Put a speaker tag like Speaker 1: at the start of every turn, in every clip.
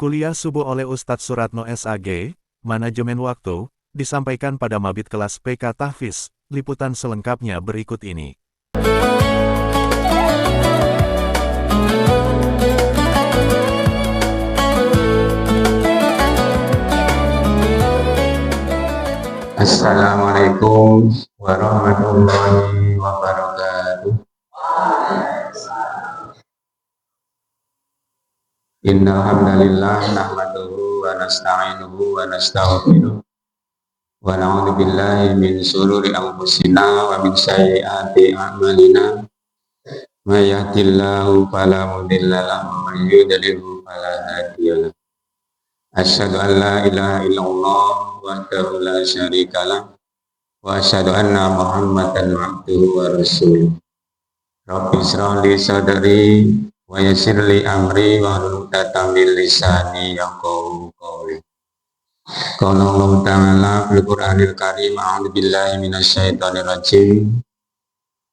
Speaker 1: Kuliah Subuh oleh Ustadz Suratno SAG, Manajemen Waktu, disampaikan pada Mabit kelas PK Tahfiz. Liputan selengkapnya berikut ini.
Speaker 2: Assalamualaikum warahmatullahi wabarakatuh. Innal hamdalillah nahmaduhu wa nasta'inuhu wa nastaghfiruh wa na'udzu billahi min shururi anfusina wa min sayyiati a'malina. May yahdihillahu fala mudilla lahu wa may yudlil fala hadiya lahu. Asyhadu an la ilaha illallah wahdahu la syarika lah wa asyhadu anna Muhammadan abduhu wa rasuluh. Rabbi shrah li sadri wa yassir li amri wa hlul 'uqdatam min lisani yafqahu qawli. Qala Allah Ta'ala fil Qur'anil Karim, a'udzu billahi minasy syaithanir rajim.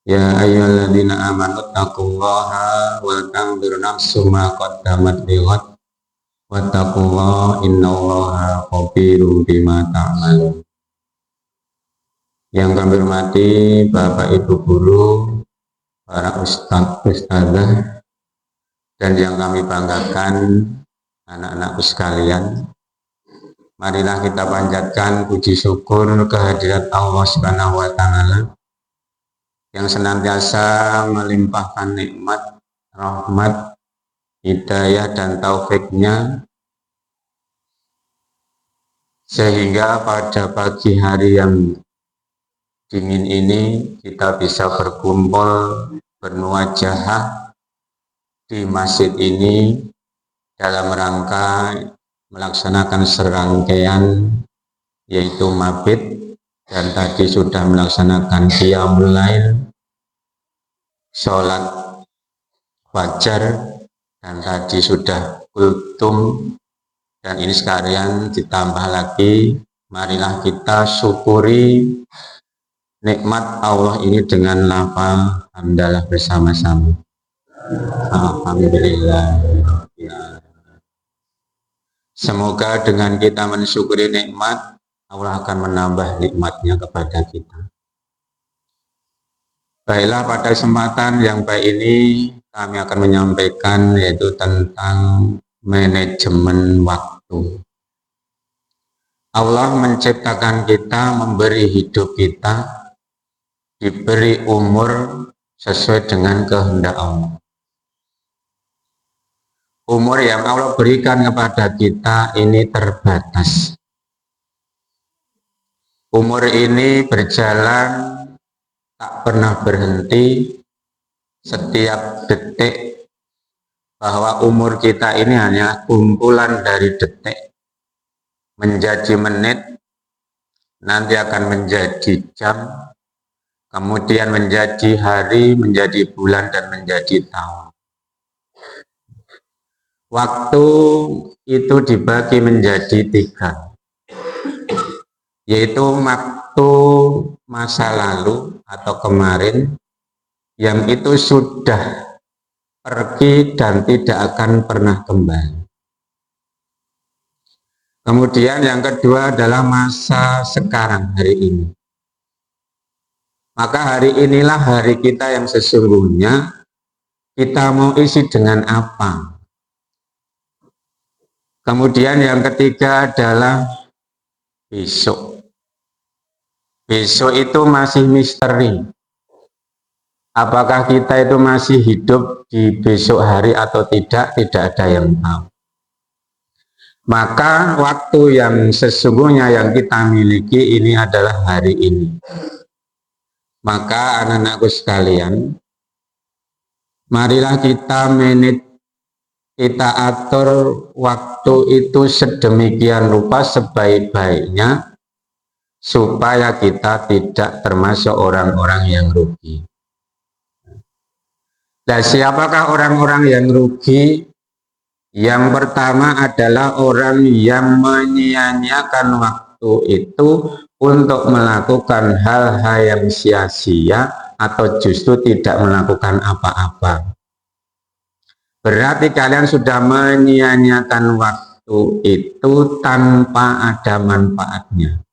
Speaker 2: Ya ayyuhalladzina amanu taqullaha wa tanzur nafsum ma qaddamat lighad wattaqullaha innallaha khabirum bima ta'malun. Yang kami hormati Bapak Ibu guru, para ustadzah, dan yang kami banggakan anak-anakku sekalian, marilah kita panjatkan puji syukur kehadirat Allah Subhanahu wa Ta'ala yang senantiasa melimpahkan nikmat, rahmat, hidayah dan taufiknya, sehingga pada pagi hari yang dingin ini kita bisa berkumpul bermuajahah di masjid ini dalam rangka melaksanakan serangkaian yaitu mabit, dan tadi sudah melaksanakan qiyamul lail, sholat fajar, dan tadi sudah kultum, dan ini sekalian ditambah lagi. Marilah kita syukuri nikmat Allah ini dengan lafal hamdalah bersama-sama. Alhamdulillah. Semoga dengan kita mensyukuri nikmat, Allah akan menambah nikmatnya kepada kita. Baiklah, pada kesempatan yang baik ini kami akan menyampaikan yaitu tentang manajemen waktu. Allah menciptakan kita, memberi hidup kita, diberi umur sesuai dengan kehendak Allah. Umur yang Allah berikan kepada kita ini terbatas. Umur ini berjalan tak pernah berhenti. Setiap detik, bahwa umur kita ini hanya kumpulan dari detik, menjadi menit, nanti akan menjadi jam, kemudian menjadi hari, menjadi bulan, dan menjadi tahun. Waktu itu dibagi menjadi 3, yaitu waktu masa lalu atau kemarin, yang itu sudah pergi dan tidak akan pernah kembali. Kemudian yang kedua adalah masa sekarang, hari ini. Maka hari inilah hari kita yang sesungguhnya. Kita mau isi dengan apa? Kemudian yang ketiga adalah besok. Besok itu masih misteri. Apakah kita itu masih hidup di besok hari atau tidak ada yang tahu. Maka waktu yang sesungguhnya yang kita miliki ini adalah hari ini. Maka anak-anakku sekalian, marilah kita kita atur waktu itu sedemikian rupa sebaik-baiknya supaya kita tidak termasuk orang-orang yang rugi. Nah, siapakah orang-orang yang rugi? Yang pertama adalah orang yang menyia-nyiakan waktu itu untuk melakukan hal-hal yang sia-sia atau justru tidak melakukan apa-apa. Berarti kalian sudah menyia-nyiakan waktu waktu itu tanpa ada manfaatnya.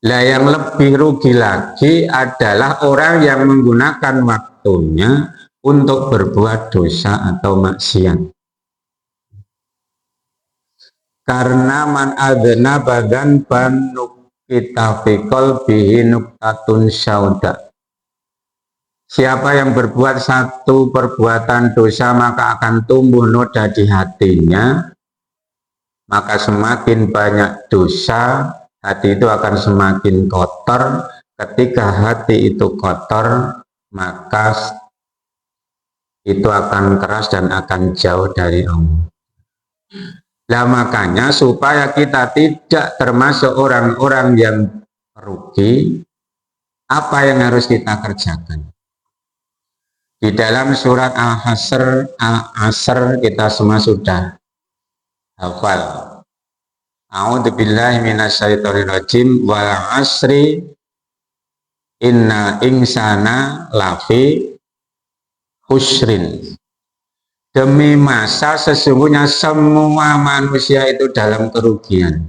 Speaker 2: Lah yang lebih rugi lagi adalah orang yang menggunakan waktunya untuk berbuat dosa atau maksiat. Karena man adna badan banuk kita fikol bihi nuktatun syauda. Siapa yang berbuat satu perbuatan dosa maka akan tumbuh noda di hatinya, maka semakin banyak dosa, hati itu akan semakin kotor. Ketika hati itu kotor, maka itu akan keras dan akan jauh dari Allah. Nah makanya supaya kita tidak termasuk orang-orang yang rugi, apa yang harus kita kerjakan? Di dalam surat Al-Asr kita semua sudah hafal. A'udzubillahi minasyaitonirrajim wal 'asri inna insana lafi khusrin. Demi masa sesungguhnya semua manusia itu dalam kerugian.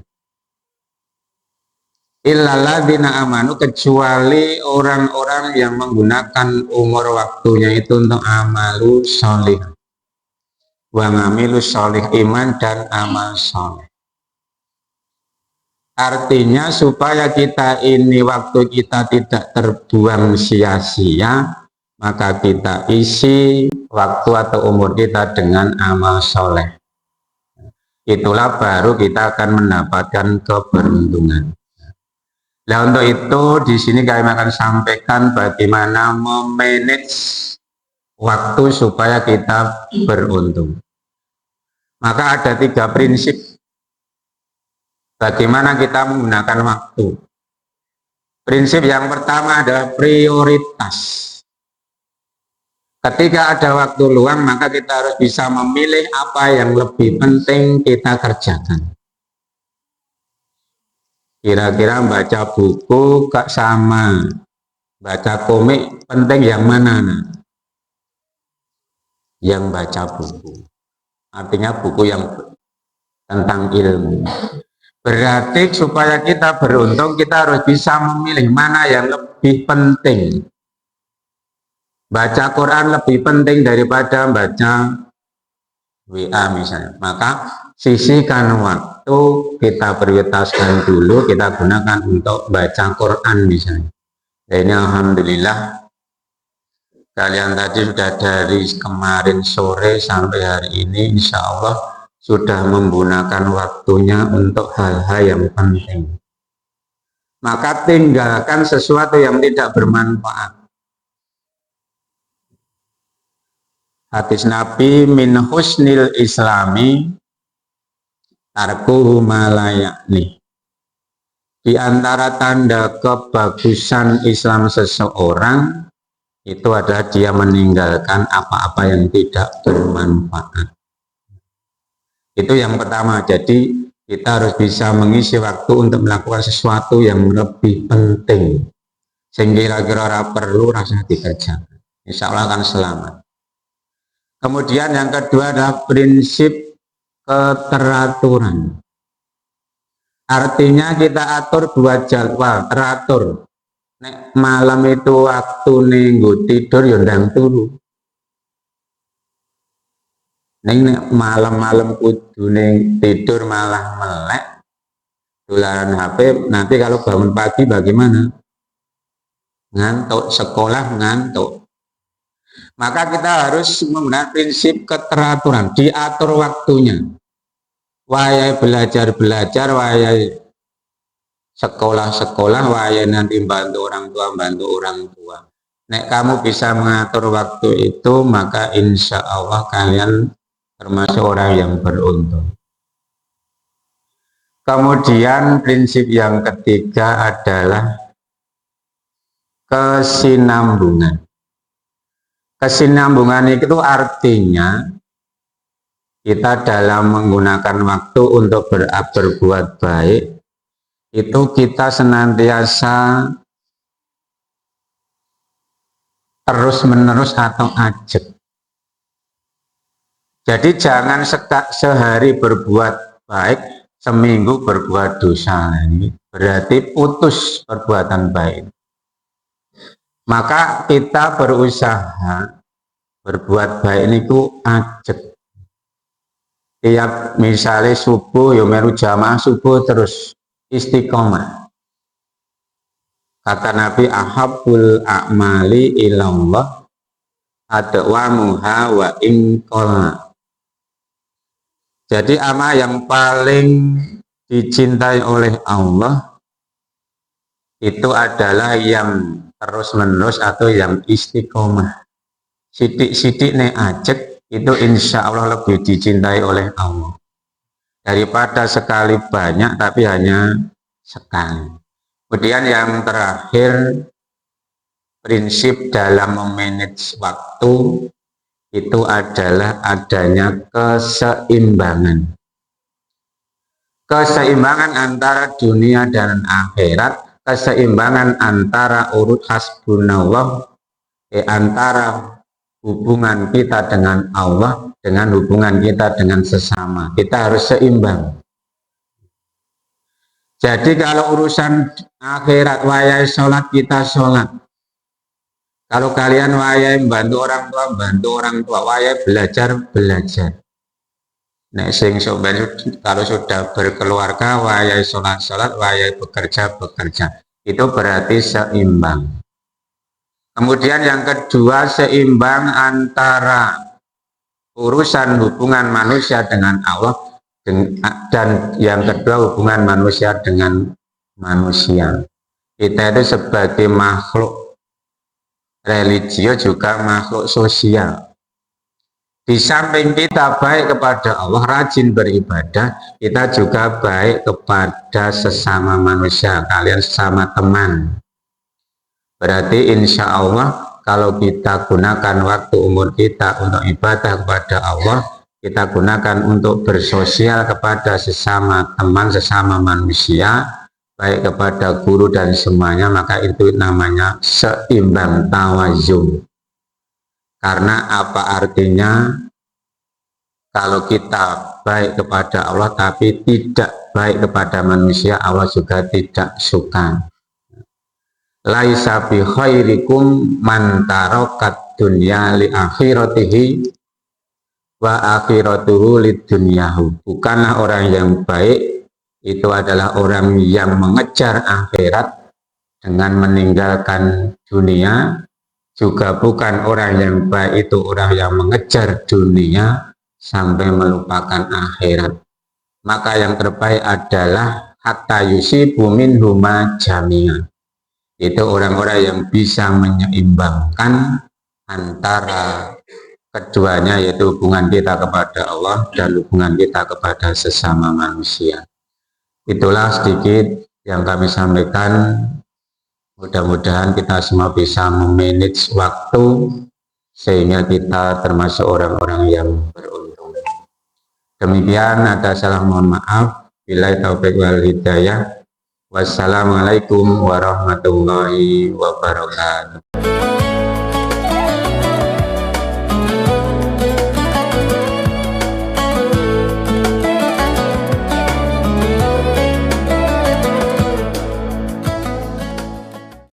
Speaker 2: Illalladzina amanu, kecuali orang-orang yang menggunakan umur waktunya itu untuk amalu sholih wa ngamilu sholih, iman dan amal sholih. Artinya supaya kita ini waktu kita tidak terbuang sia-sia, maka kita isi waktu atau umur kita dengan amal sholih. Itulah baru kita akan mendapatkan keberuntungan. Nah untuk itu di sini kami akan sampaikan bagaimana memanage waktu supaya kita beruntung. Maka ada 3 prinsip bagaimana kita menggunakan waktu. Prinsip yang pertama adalah prioritas. Ketika ada waktu luang maka kita harus bisa memilih apa yang lebih penting kita kerjakan. Kira-kira baca buku sama baca komik penting yang mana? Yang baca buku. Artinya buku yang tentang ilmu. Berarti supaya kita beruntung kita harus bisa memilih mana yang lebih penting. Baca Quran lebih penting daripada baca WA misalnya. Maka sisihkan waktu, kita prioritaskan dulu, kita gunakan untuk baca Quran misalnya. Dan ini alhamdulillah kalian tadi sudah dari kemarin sore sampai hari ini insya Allah sudah menggunakan waktunya untuk hal-hal yang penting. Maka tinggalkan sesuatu yang tidak bermanfaat. Hadis Nabi, min husnil islami tarkuhu malayakni. Di antara tanda kebagusan Islam seseorang itu adalah dia meninggalkan apa-apa yang tidak bermanfaat. Itu yang pertama. Jadi kita harus bisa mengisi waktu untuk melakukan sesuatu yang lebih penting. Sehingga kira-kira perlu rasa dikerjakan. Insya Allah akan selamat. Kemudian yang kedua adalah prinsip keteraturan. Artinya kita atur 2 jadwal, teratur. Nek malam itu waktu nenggo tidur ya ndang turu. Nek malam-malam kudu neng tidur malah melek dolaran HP, nanti kalau bangun pagi bagaimana? Ngantuk, sekolah ngantuk. Maka kita harus menggunakan prinsip keteraturan, diatur waktunya. Wayai belajar, wayai sekolah, wayai nanti bantu orang tua. Nek kamu bisa mengatur waktu itu, maka insya Allah kalian termasuk orang yang beruntung. Kemudian prinsip yang ketiga adalah kesinambungan. Kesinambungan itu artinya kita dalam menggunakan waktu untuk berbuat baik, itu kita senantiasa terus-menerus atau ajak. Jadi jangan sehari berbuat baik, seminggu berbuat dosa. Ini berarti putus perbuatan baik. Maka kita berusaha berbuat baik ini ku ajak. Tiap misalnya subuh, ya melu jamaah subuh terus istiqomah. Kata Nabi, ahabbul a'mali ilallah adwamuha wa inqalla. Jadi amal yang paling dicintai oleh Allah itu adalah yang terus-menerus atau yang istiqomah. Sidik-sidik nih ajek itu insya Allah lebih dicintai oleh Allah daripada sekali banyak tapi hanya sekali. Kemudian yang terakhir, prinsip dalam memanage waktu itu adalah adanya keseimbangan. Keseimbangan antara dunia dan akhirat, keseimbangan antara urut hasbunallah, antara hubungan kita dengan Allah dengan hubungan kita dengan sesama. Kita harus seimbang. Jadi kalau urusan akhirat wayai sholat, kita sholat. Kalau kalian wayai bantu orang tua, bantu orang tua. Wayai belajar, belajar. Nah, kalau sudah berkeluarga, wayai sholat, wayai bekerja, bekerja. Itu berarti seimbang. Kemudian yang kedua, seimbang antara urusan hubungan manusia dengan Allah dan yang kedua hubungan manusia dengan manusia. Kita itu sebagai makhluk religius juga makhluk sosial. Di samping kita baik kepada Allah, rajin beribadah, kita juga baik kepada sesama manusia, kalian sesama teman. Berarti insya Allah kalau kita gunakan waktu umur kita untuk ibadah kepada Allah, kita gunakan untuk bersosial kepada sesama teman, sesama manusia, baik kepada guru dan semuanya, maka itu namanya seimbang tawazun. Karena apa artinya kalau kita baik kepada Allah tapi tidak baik kepada manusia, Allah juga tidak suka. Laisa bi khairikum man tarakat dunya li akhiratihi wa akhiratuhu lid dunyahu. Bukanlah orang yang baik itu adalah orang yang mengejar akhirat dengan meninggalkan dunia, juga bukan orang yang baik itu orang yang mengejar dunia sampai melupakan akhirat. Maka yang terbaik adalah hatta yusibu minhuma jami'an. Itu orang-orang yang bisa menyeimbangkan antara keduanya, yaitu hubungan kita kepada Allah dan hubungan kita kepada sesama manusia. Itulah sedikit yang kami sampaikan. Mudah-mudahan kita semua bisa memanage waktu sehingga kita termasuk orang-orang yang beruntung. Demikian, ada salah mohon maaf. Billahi taufiq wal hidayah. Wassalamualaikum warahmatullahi wabarakatuh.